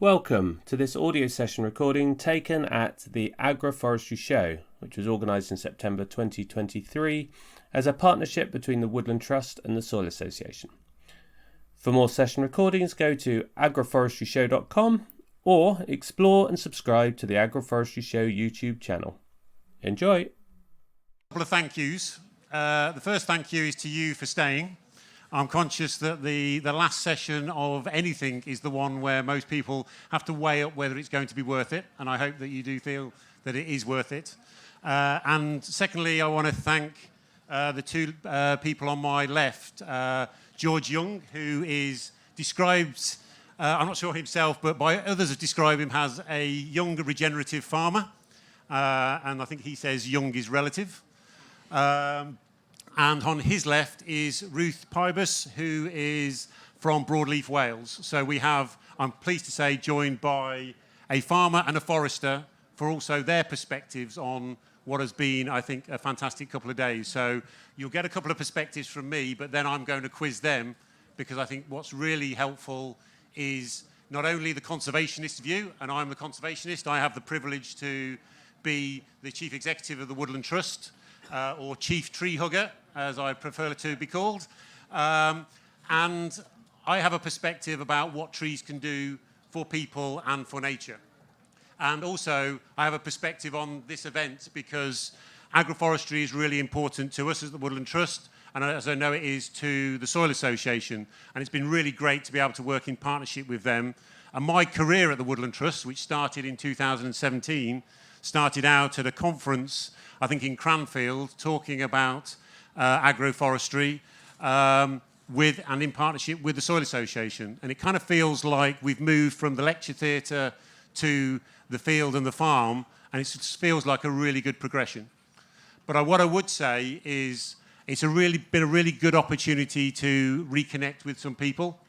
Welcome to this audio session recording taken at the Agroforestry Show, which was organised in September 2023 as a partnership between the Woodland Trust and the Soil Association. For more session recordings, go to agroforestryshow.com or explore and subscribe to the Agroforestry Show YouTube channel. Enjoy! A couple of thank yous. The first thank you is to you for staying. I'm conscious that the last session of anything is the one where most people have to weigh up whether it's going to be worth it, and I hope that you do feel that it is worth it. And secondly, I want to thank the two people on my left, George Young, who is described, I'm not sure himself, but by others have described him as a young regenerative farmer, and I think he says young is relative. And on his left is Ruth Pybus, who is from Broadleaf, Wales. So we have, I'm pleased to say, joined by a farmer and a forester for also their perspectives on what has been, I think, a fantastic couple of days. So you'll get a couple of perspectives from me, but then I'm going to quiz them, because I think what's really helpful is not only the conservationist view, and I'm the conservationist, I have the privilege to be the chief executive of the Woodland Trust, or chief tree hugger, as I prefer to be called. And I have a perspective about what trees can do for people and for nature. And also, I have a perspective on this event because agroforestry is really important to us as the Woodland Trust, and as I know it is to the Soil Association. And it's been really great to be able to work in partnership with them. And my career at the Woodland Trust, which started in 2017, started out at a conference, I think in Cranfield, talking about agroforestry with and in partnership with the Soil Association. And it kind of feels like we've moved from the lecture theatre to the field and the farm, and it feels like a really good progression. But what I would say is it's been a really good opportunity to reconnect with some people.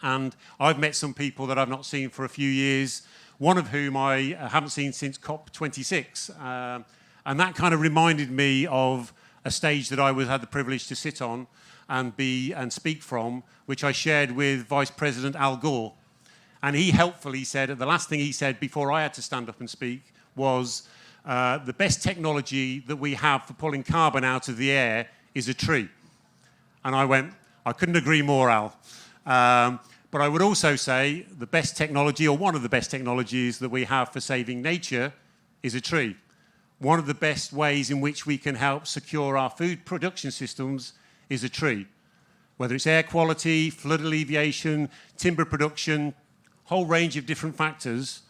And I've met some people that I've not seen for a few years, one of whom I haven't seen since COP26. And that kind of reminded me of a stage that I had the privilege to sit on and speak from, which I shared with Vice President Al Gore. And he helpfully said, the last thing he said before I had to stand up and speak was, the best technology that we have for pulling carbon out of the air is a tree. And I went, I couldn't agree more, Al. But I would also say the best technology, or one of the best technologies that we have for saving nature, is a tree. One of the best ways in which we can help secure our food production systems is a tree. Whether it's air quality, flood alleviation, timber production, whole range of different factors,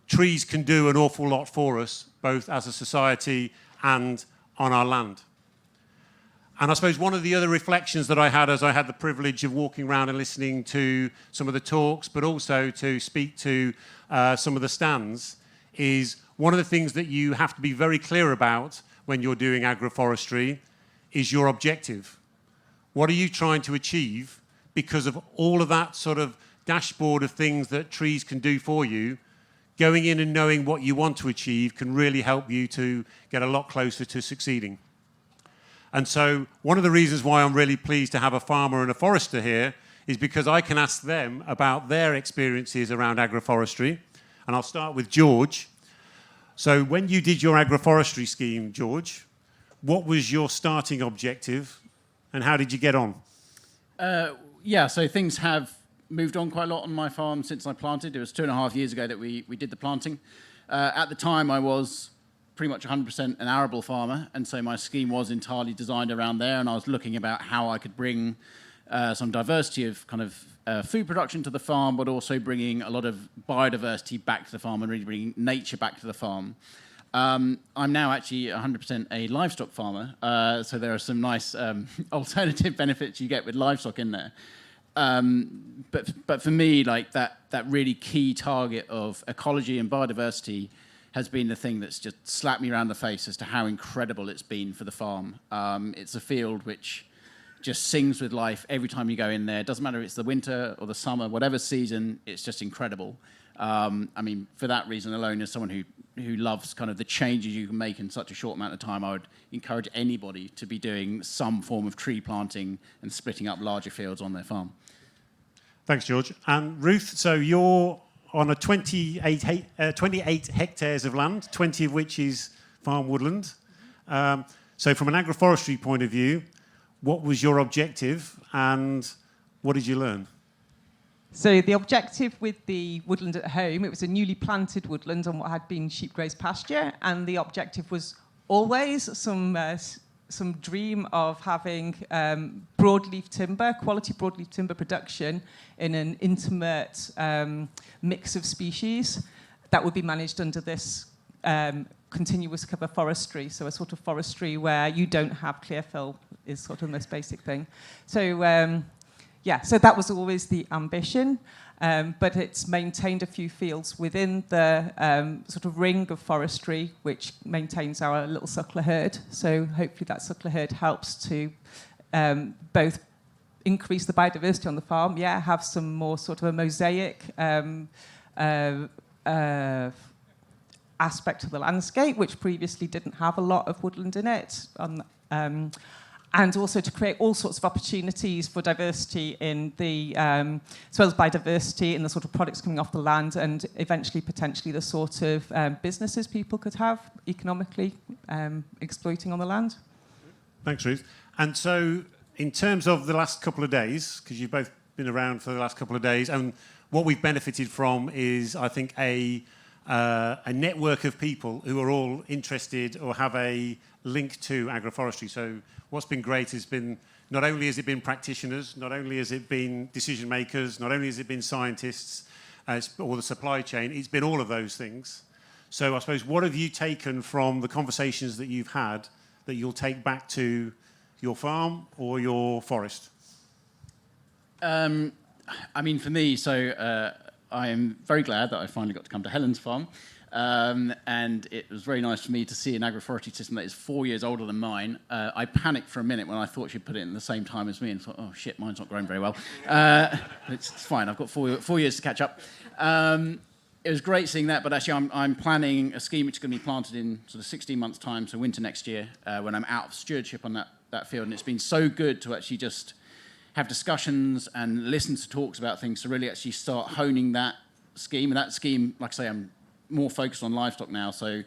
trees can do an awful lot for us, both as a society and on our land. And I suppose one of the other reflections that I had as I had the privilege of walking around and listening to some of the talks, but also to speak to some of the stands, is one of the things that you have to be very clear about when you're doing agroforestry is your objective. What are you trying to achieve? Because of all of that sort of dashboard of things that trees can do for you, going in and knowing what you want to achieve can really help you to get a lot closer to succeeding. And so one of the reasons why I'm really pleased to have a farmer and a forester here is because I can ask them about their experiences around agroforestry. And I'll start with George. So when you did your agroforestry scheme, George, what was your starting objective and how did you get on? So things have moved on quite a lot on my farm since I planted. It was 2.5 years ago that we did the planting. At the time, I was pretty much 100% an arable farmer, and so my scheme was entirely designed around there, and I was looking about how I could bring some diversity of kind of food production to the farm, but also bringing a lot of biodiversity back to the farm and really bringing nature back to the farm. I'm now actually 100% a livestock farmer, so there are some nice alternative benefits you get with livestock in there. But for me, like that really key target of ecology and biodiversity has been the thing that's just slapped me around the face as to how incredible it's been for the farm. It's a field which just sings with life every time you go in there. It doesn't matter if it's the winter or the summer, whatever season, it's just incredible. I mean, for that reason alone, as someone who loves kind of the changes you can make in such a short amount of time, I would encourage anybody to be doing some form of tree planting and splitting up larger fields on their farm. Thanks, George. And Ruth, so you're on a 28 hectares of land, 20 of which is farm woodland. So from an agroforestry point of view, what was your objective and what did you learn? So the objective with the woodland at home, it was a newly planted woodland on what had been sheep grazed pasture, and the objective was always some dream of having broadleaf timber, quality broadleaf timber production in an intimate mix of species that would be managed under this continuous cover forestry. So a sort of forestry where you don't have clear fill is sort of the most basic thing. So so that was always the ambition, but it's maintained a few fields within the sort of ring of forestry, which maintains our little suckler herd. So hopefully that suckler herd helps to both increase the biodiversity on the farm, have some more sort of a mosaic aspect to the landscape, which previously didn't have a lot of woodland in it. And also to create all sorts of opportunities for diversity in the, as well as biodiversity in the sort of products coming off the land, and eventually, potentially, the sort of businesses people could have economically exploiting on the land. Thanks, Ruth. And so, in terms of the last couple of days, because you've both been around for the last couple of days, and what we've benefited from is, I think, a network of people who are all interested or have a link to agroforestry. So what's been great has been, not only has it been practitioners, not only has it been decision makers, not only has it been scientists or the supply chain, it's been all of those things. So I suppose, what have you taken from the conversations that you've had that you'll take back to your farm or your forest? I mean, for me, I am very glad that I finally got to come to Helen's farm. And it was very nice for me to see an agroforestry system that is 4 years older than mine. I panicked for a minute when I thought she'd put it in the same time as me and thought, oh shit, mine's not growing very well. It's fine, I've got 4 years to catch up. It was great seeing that, but actually I'm planning a scheme which is going to be planted in sort of 16 months' time, so winter next year, when I'm out of stewardship on that field. And it's been so good to actually just have discussions and listen to talks about things to really actually start honing that scheme. And that scheme, like I say, I'm more focused on livestock now, so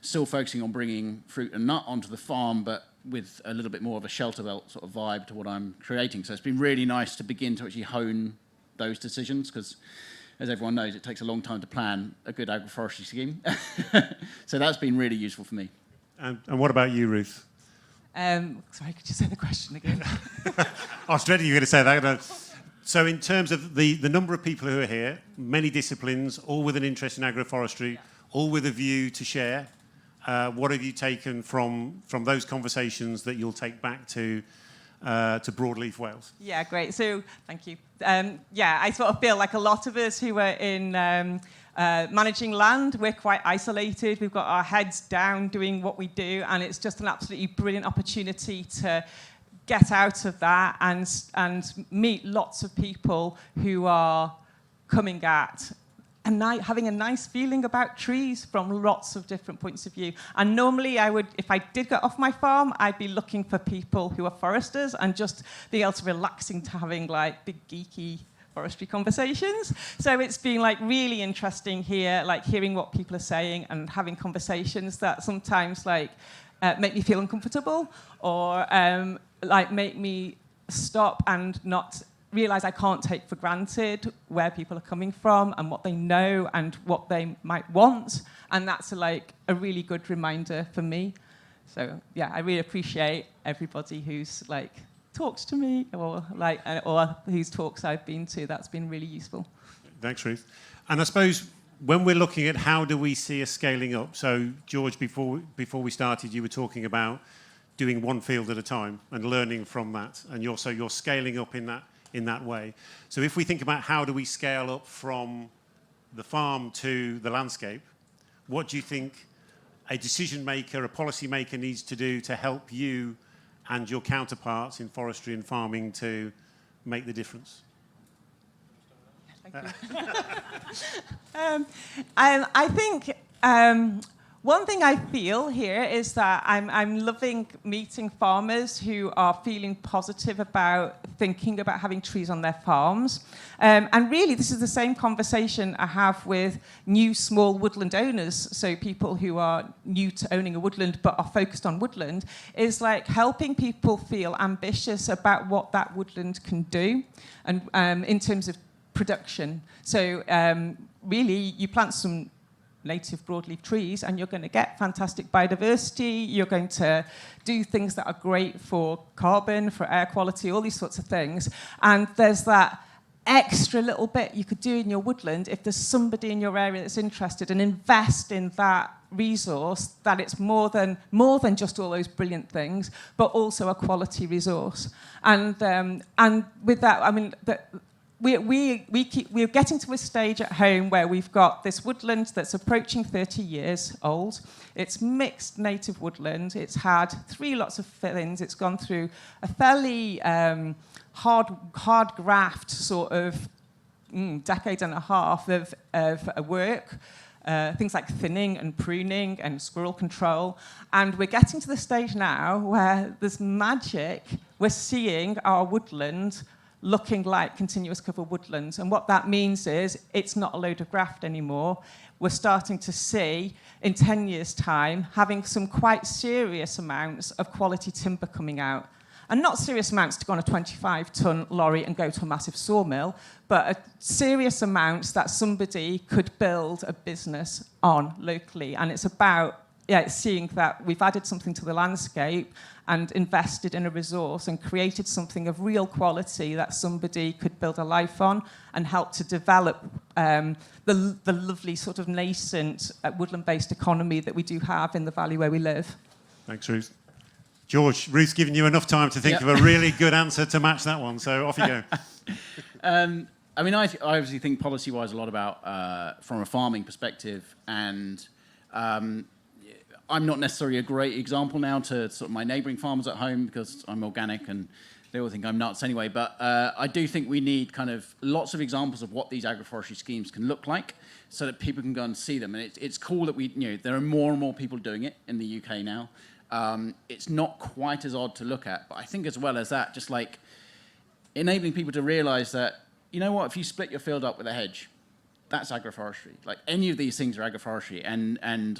still focusing on bringing fruit and nut onto the farm, but with a little bit more of a shelter belt sort of vibe to what I'm creating. So it's been really nice to begin to actually hone those decisions, because as everyone knows, it takes a long time to plan a good agroforestry scheme. So that's been really useful for me. And what about you, Ruth? Sorry, could you say the question again? I was dreading you were going to say that. So in terms of the number of people who are here, many disciplines, all with an interest in agroforestry, all with a view to share, what have you taken from those conversations that you'll take back to Broadleaf Wales? Yeah, great. So, thank you. I sort of feel like a lot of us who are in managing land, we're quite isolated. We've got our heads down doing what we do, and it's just an absolutely brilliant opportunity to get out of that and meet lots of people who are coming at and having a nice feeling about trees from lots of different points of view. And normally I would, if I did get off my farm, I'd be looking for people who are foresters and just be able to relax into having like big geeky forestry conversations. So it's been like really interesting here, like hearing what people are saying and having conversations that sometimes like make me feel uncomfortable or like make me stop and not realize I can't take for granted where people are coming from and what they know and what they might want. And that's like a really good reminder for me. So yeah, I really appreciate everybody who's like talked to me or whose talks I've been to. That's been really useful. Thanks, Ruth. And I suppose when we're looking at how do we see a scaling up, so George, before we started, you were talking about doing one field at a time and learning from that, and you're scaling up in that way. So if we think about how do we scale up from the farm to the landscape, what do you think a decision maker, a policy maker needs to do to help you and your counterparts in forestry and farming to make the difference? Thank you. I think One thing I feel here is that I'm loving meeting farmers who are feeling positive about thinking about having trees on their farms. And really, this is the same conversation I have with new small woodland owners, so people who are new to owning a woodland but are focused on woodland, is like helping people feel ambitious about what that woodland can do and in terms of production. So really, you plant some native broadleaf trees and you're going to get fantastic biodiversity, you're going to do things that are great for carbon, for air quality, all these sorts of things. And there's that extra little bit you could do in your woodland if there's somebody in your area that's interested, and invest in that resource, that it's more than just all those brilliant things, but also a quality resource. And with that, I mean, we're getting to a stage at home where we've got this woodland that's approaching 30 years old. It's mixed native woodland. It's had 3 lots of fill-ins. It's gone through a fairly hard graft sort of decade and a half of work. Things like thinning and pruning and squirrel control. And we're getting to the stage now where there's magic. We're seeing our woodland looking like continuous cover woodlands. And what that means is it's not a load of graft anymore. We're starting to see, in 10 years' time, having some quite serious amounts of quality timber coming out. And not serious amounts to go on a 25-ton lorry and go to a massive sawmill, but serious amounts that somebody could build a business on locally. And it's about seeing that we've added something to the landscape and invested in a resource and created something of real quality that somebody could build a life on and help to develop the lovely sort of nascent woodland-based economy that we do have in the valley where we live. Thanks, Ruth. George, Ruth's given you enough time to think of a really good answer to match that one, so off you go. I mean, I obviously think policy-wise a lot about from a farming perspective, and I'm not necessarily a great example now to sort of my neighbouring farmers at home because I'm organic and they all think I'm nuts anyway. But I do think we need kind of lots of examples of what these agroforestry schemes can look like so that people can go and see them. And it's cool that there are more and more people doing it in the UK now. It's not quite as odd to look at, but I think as well as that, just like enabling people to realise that, you know what, if you split your field up with a hedge, that's agroforestry. Like any of these things are agroforestry. And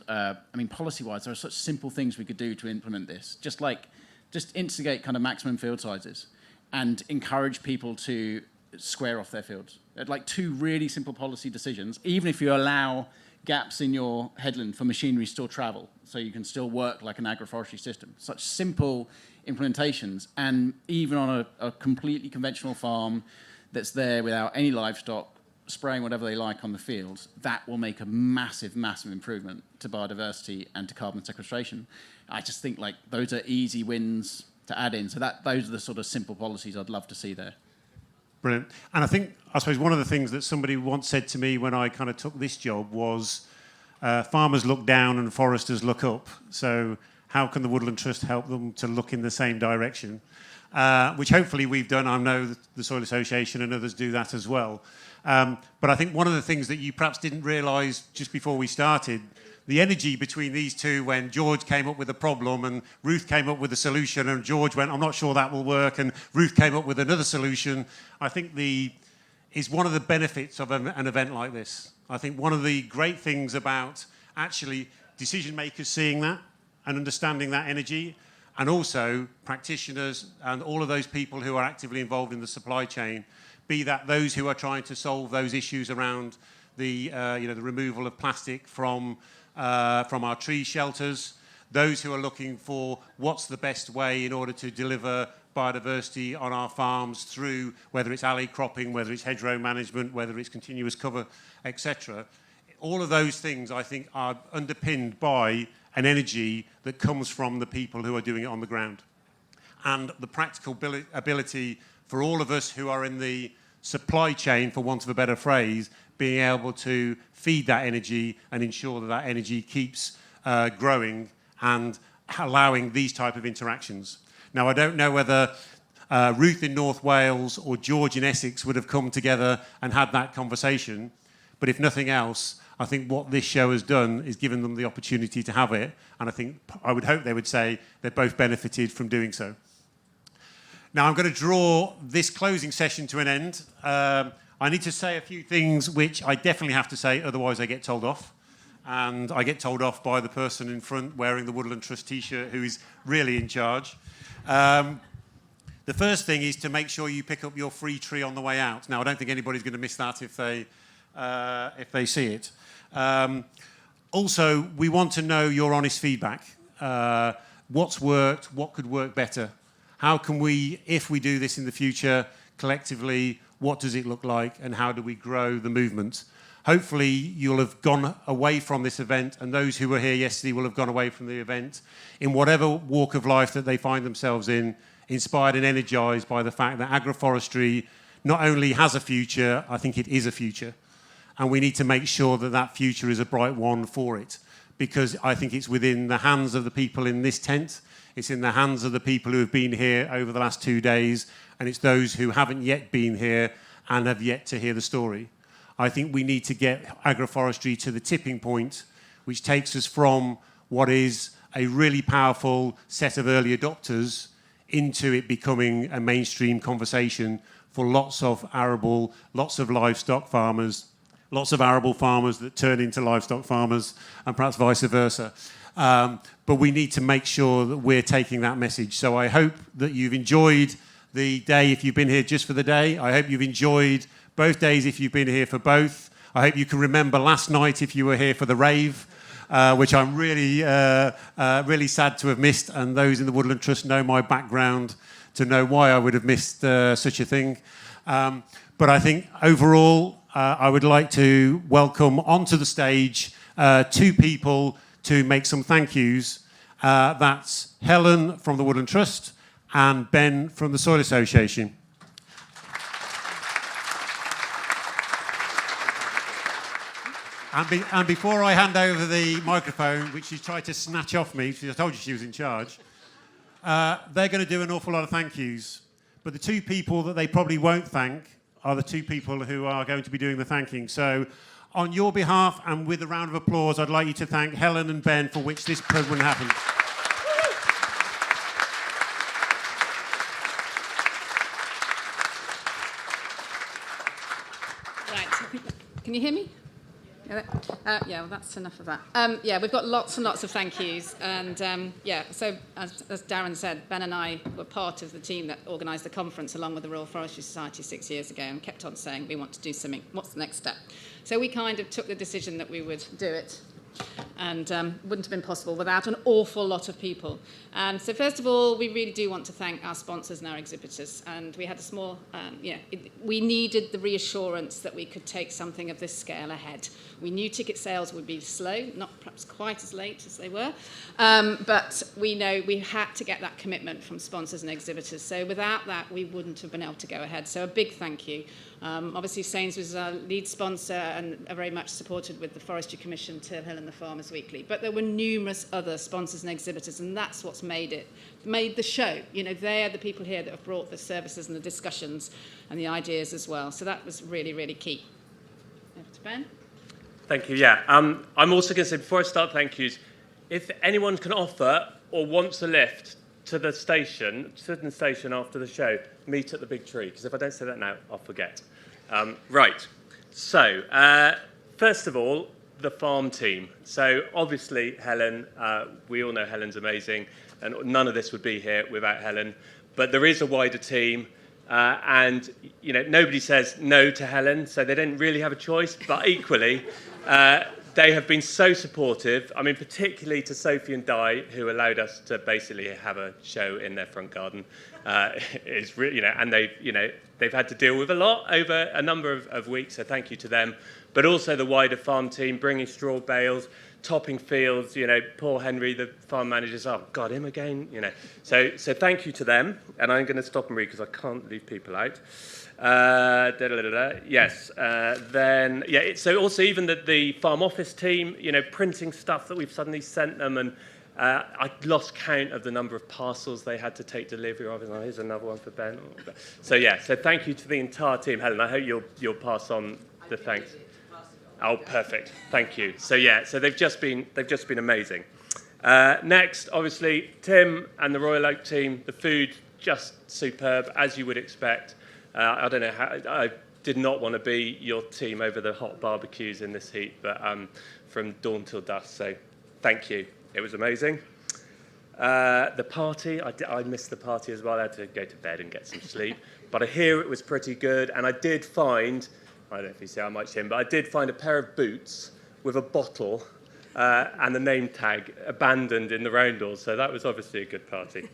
I mean, policy-wise, there are such simple things we could do to implement this. Just instigate kind of maximum field sizes and encourage people to square off their fields. Like 2 really simple policy decisions, even if you allow gaps in your headland for machinery still travel, so you can still work like an agroforestry system. Such simple implementations, and even on a completely conventional farm that's there without any livestock, spraying whatever they like on the fields, that will make a massive, massive improvement to biodiversity and to carbon sequestration. I just think like those are easy wins to add in. So those are the sort of simple policies I'd love to see there. Brilliant. And I suppose one of the things that somebody once said to me when I kind of took this job was farmers look down and foresters look up. So how can the Woodland Trust help them to look in the same direction? Which hopefully we've done. I know the Soil Association and others do that as well. But I think one of the things that you perhaps didn't realise just before we started, the energy between these two when George came up with a problem and Ruth came up with a solution and George went, I'm not sure that will work, and Ruth came up with another solution, I think is one of the benefits of an event like this. I think one of the great things about actually decision makers seeing that and understanding that energy, and also practitioners and all of those people who are actively involved in the supply chain, be that those who are trying to solve those issues around the removal of plastic from our tree shelters, those who are looking for what's the best way in order to deliver biodiversity on our farms through whether it's alley cropping, whether it's hedgerow management, whether it's continuous cover, etc. All of those things, I think, are underpinned by an energy that comes from the people who are doing it on the ground. And the practical ability for all of us who are in the supply chain, for want of a better phrase, being able to feed that energy and ensure that that energy keeps growing and allowing these type of interactions. Now, I don't know whether Ruth in North Wales or George in Essex would have come together and had that conversation, But if nothing else, I think what this show has done is given them the opportunity to have it. And I would hope they would say they've both benefited from doing so. Now, I'm going to draw this closing session to an end. I need to say a few things which I definitely have to say, otherwise I get told off. And I get told off by the person in front wearing the Woodland Trust T-shirt who is really in charge. The first thing is to make sure you pick up your free tree on the way out. Now, I don't think anybody's going to miss that if they see it. Also, we want to know your honest feedback. What's worked? What could work better? How can we, if we do this in the future, collectively, what does it look like, and how do we grow the movement? Hopefully, you'll have gone away from this event, and those who were here yesterday will have gone away from the event in whatever walk of life that they find themselves in, inspired and energised by the fact that agroforestry not only has a future, I think it is a future. And we need to make sure that that future is a bright one for it, because I think it's within the hands of the people in this tent. It's in the hands of the people who have been here over the last 2 days, and it's those who haven't yet been here and have yet to hear the story. I think we need to get agroforestry to the tipping point, which takes us from what is a really powerful set of early adopters into it becoming a mainstream conversation for lots of arable, lots of livestock farmers, lots of arable farmers that turn into livestock farmers, and perhaps vice versa. But we need to make sure that we're taking that message. So I hope that you've enjoyed the day if you've been here just for the day. I hope you've enjoyed both days if you've been here for both. I hope you can remember last night if you were here for the rave, which I'm really sad to have missed. And those in the Woodland Trust know my background to know why I would have missed such a thing. But I think overall, I would like to welcome onto the stage 2 people to make some thank yous. That's Helen from the Woodland Trust and Ben from the Soil Association. And before I hand over the microphone, which she tried to snatch off me, because I told you she was in charge, they're going to do an awful lot of thank yous. But the 2 people that they probably won't thank are the 2 people who are going to be doing the thanking. So on your behalf and with a round of applause, I'd like you to thank Helen and Ben, for which this program happened. Right, can you hear me? Yeah, well, that's enough of that. Yeah, we've got lots and lots of thank yous. And so as Darren said, Ben and I were part of the team that organised the conference along with the Royal Forestry Society 6 years ago, and kept on saying we want to do something. What's the next step? So we kind of took the decision that we would do it. And wouldn't have been possible without an awful lot of people. And so first of all, we really do want to thank our sponsors and our exhibitors. And we had a small, we needed the reassurance that we could take something of this scale ahead. We knew ticket sales would be slow, not perhaps quite as late as they were, but we know we had to get that commitment from sponsors and exhibitors. So without that, we wouldn't have been able to go ahead. So a big thank you. Obviously, Sainsbury was our lead sponsor and are very much supported with the Forestry Commission, Till Hill and the Farmers Weekly. But there were numerous other sponsors and exhibitors, and that's what's made the show. You know, they're the people here that have brought the services and the discussions and the ideas as well. So that was really, really key. Over to Ben. Thank you, yeah. I'm also going to say, before I start thank yous, if anyone can offer or wants a lift to the station, Sydney Station after the show, meet at the big tree, because if I don't say that now, I'll forget. Right, so first of all, the farm team. So obviously Helen, we all know Helen's amazing, and none of this would be here without Helen, but there is a wider team, and you know, nobody says no to Helen, so they didn't really have a choice, but equally, they have been so supportive. I mean, particularly to Sophie and Di, who allowed us to basically have a show in their front garden. It's really, you know, and they've had to deal with a lot over a number of weeks. So thank you to them, but also the wider farm team, bringing straw bales, topping fields. You know, poor Henry, the farm manager's, oh God, him again. You know, so thank you to them. And I'm going to stop and read because I can't leave people out. Yes. Then, yeah. So also even the farm office team, you know, printing stuff that we've suddenly sent them, and I lost count of the number of parcels they had to take delivery of. Oh, here's another one for Ben. So yeah. So thank you to the entire team, Helen. I hope you'll pass on the thanks. Oh, perfect. Thank you. So they've just been amazing. Next, obviously, Tim and the Royal Oak team. The food just superb, as you would expect. I don't know how. I did not want to be your team over the hot barbecues in this heat, but from dawn till dusk. So thank you. It was amazing. The party, I missed the party as well. I had to go to bed and get some sleep. But I hear it was pretty good. And I did find, I don't know if you see how much in, but I did find a pair of boots with a bottle and the name tag abandoned in the roundels. So that was obviously a good party.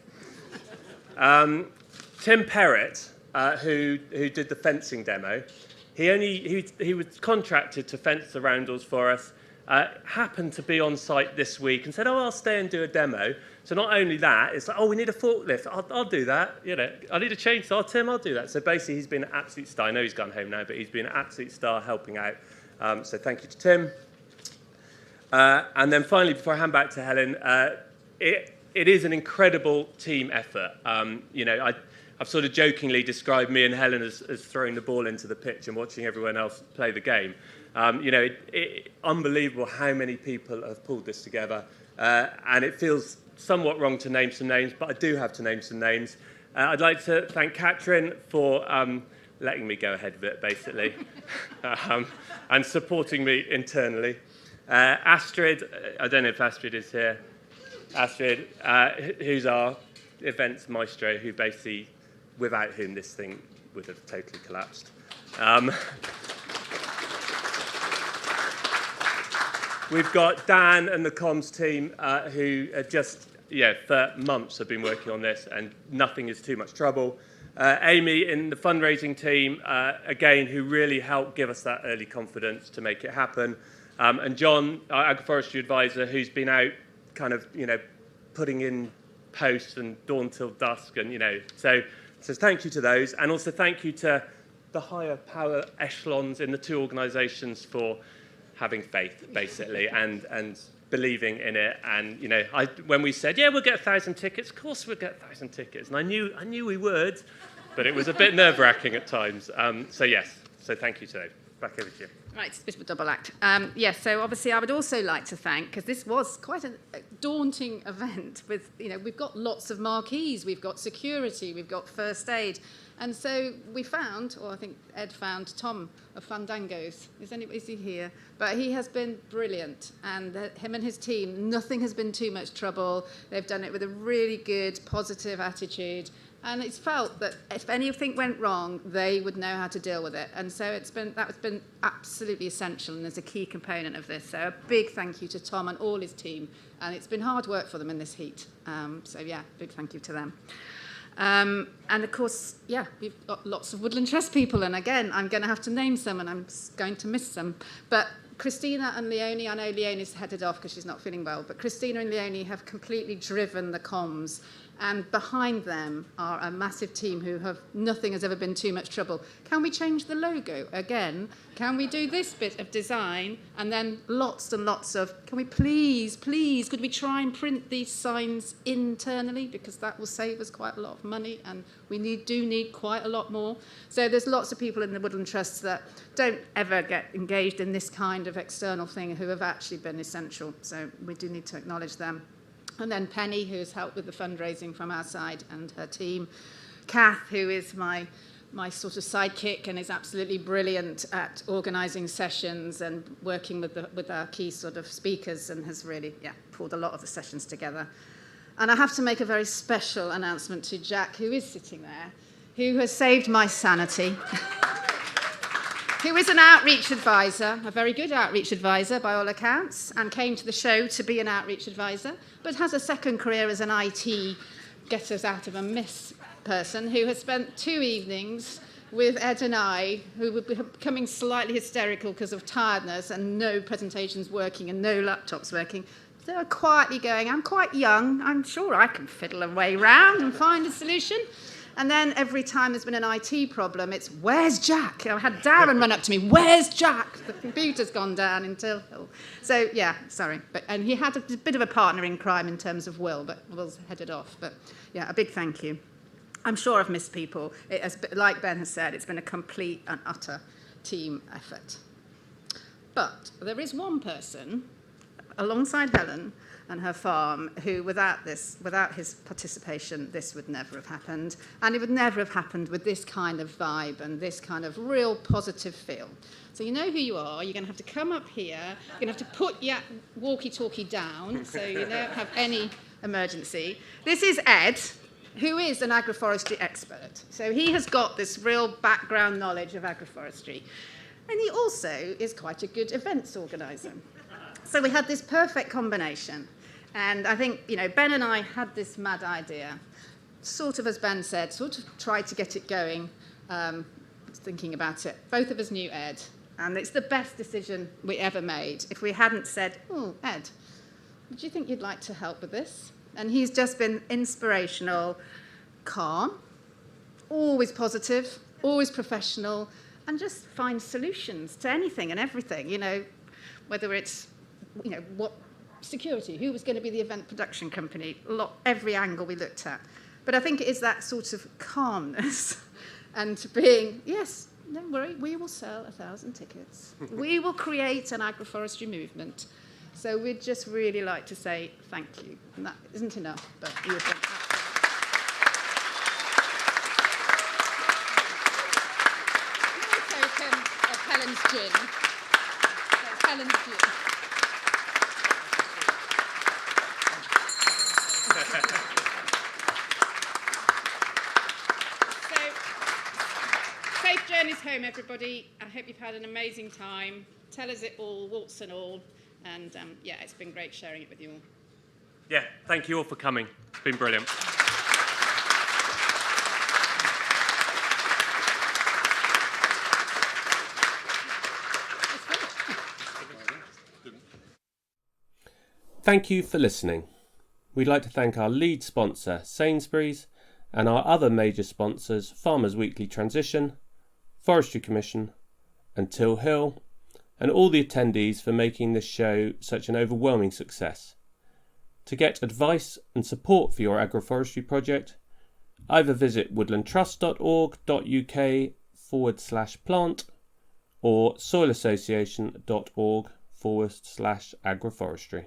Tim Perrott, who did the fencing demo, he was contracted to fence the roundels for us. Happened to be on site this week and said, "Oh, I'll stay and do a demo." So not only that, it's like, "Oh, we need a forklift. I'll do that. You know, I need a chainsaw. Tim, I'll do that." So basically, he's been an absolute star. I know he's gone home now, but he's been an absolute star helping out. So thank you to Tim. And then finally, before I hand back to Helen, it is an incredible team effort. You know, I've sort of jokingly described me and Helen as throwing the ball into the pitch and watching everyone else play the game. You know, unbelievable how many people have pulled this together. And it feels somewhat wrong to name some names, but I do have to name some names. I'd like to thank Katrin for letting me go ahead of it, basically, and supporting me internally. Astrid, I don't know if Astrid is here. Astrid, who's our events maestro, who basically, without whom this thing would have totally collapsed. We've got Dan and the comms team who are just, for months have been working on this and nothing is too much trouble. Amy in the fundraising team, again, who really helped give us that early confidence to make it happen. And John, our agroforestry advisor, who's been out kind of, putting in posts and dawn till dusk and, so thank you to those. And also thank you to the higher power echelons in the two organisations for having faith, basically, and believing in it. And, when we said, we'll get 1,000 tickets, of course we'll get 1,000 tickets. And I knew we would, but it was a bit nerve-wracking at times. So thank you to those. Back over to you. Right, it's a bit of a double act. So obviously I would also like to thank, because this was quite a daunting event with, we've got lots of marquees, we've got security, we've got first aid. And so we found, or I think Ed found, Tom of Fandangos. Is he here? But he has been brilliant. And him and his team, nothing has been too much trouble. They've done it with a really good, positive attitude. And it's felt that if anything went wrong, they would know how to deal with it. And so that's been absolutely essential and is a key component of this. So a big thank you to Tom and all his team. And it's been hard work for them in this heat. Big thank you to them. And of course, we've got lots of Woodland Trust people. And again, I'm going to have to name some and I'm going to miss some. But Christina and Leonie, I know Leonie's headed off because she's not feeling well, but Christina and Leonie have completely driven the comms. And behind them are a massive team who nothing has ever been too much trouble. Can we change the logo again? Can we do this bit of design? And then lots and lots of, can we please, could we try and print these signs internally? Because that will save us quite a lot of money and we do need quite a lot more. So there's lots of people in the Woodland Trusts that don't ever get engaged in this kind of external thing who have actually been essential. So we do need to acknowledge them. And then Penny, who has helped with the fundraising from our side, and her team. Kath, who is my sort of sidekick and is absolutely brilliant at organising sessions and working with our key sort of speakers and has really, pulled a lot of the sessions together. And I have to make a very special announcement to Jack, who is sitting there, who has saved my sanity. Who is an outreach advisor, a very good outreach advisor by all accounts, and came to the show to be an outreach advisor, but has a second career as an IT get us out of a miss person who has spent 2 evenings with Ed and I, who were becoming slightly hysterical because of tiredness and no presentations working and no laptops working. So they're quietly going, I'm quite young, I'm sure I can fiddle a way round and find a solution. And then every time there's been an IT problem, it's, where's Jack? I had Darren run up to me, where's Jack? The computer's gone down in Till Hill. So, sorry. And he had a bit of a partner in crime in terms of Will, but Will's headed off. But, a big thank you. I'm sure I've missed people. Like Ben has said, it's been a complete and utter team effort. But there is one person alongside Helen and her farm who, without his participation, this would never have happened. And it would never have happened with this kind of vibe and this kind of real positive feel. So you know who you are. You're going to have to come up here. You're going to have to put your walkie-talkie down so you don't have any emergency. This is Ed, who is an agroforestry expert. So he has got this real background knowledge of agroforestry. And he also is quite a good events organiser. So we had this perfect combination. And I think, Ben and I had this mad idea, sort of, as Ben said, sort of tried to get it going, thinking about it. Both of us knew Ed, and it's the best decision we ever made. If we hadn't said, oh, Ed, do you think you'd like to help with this? And he's just been inspirational, calm, always positive, always professional, and just find solutions to anything and everything, whether it's, what security, who was going to be the event production company, every angle we looked at. But I think it is that sort of calmness and being, yes, don't worry, we will sell 1,000 tickets. We will create an agroforestry movement. So we'd just really like to say thank you. And that isn't enough, but you would think token of Helen's gin. That's Helen's gin. Safe journeys home, everybody. I hope you've had an amazing time. Tell us it all, warts and all. And it's been great sharing it with you all. Yeah, thank you all for coming. It's been brilliant. Thank you for listening. We'd like to thank our lead sponsor, Sainsbury's, and our other major sponsors, Farmers Weekly Transition, Forestry Commission, and Till Hill, and all the attendees for making this show such an overwhelming success. To get advice and support for your agroforestry project, either visit woodlandtrust.org.uk/plant or soilassociation.org/agroforestry.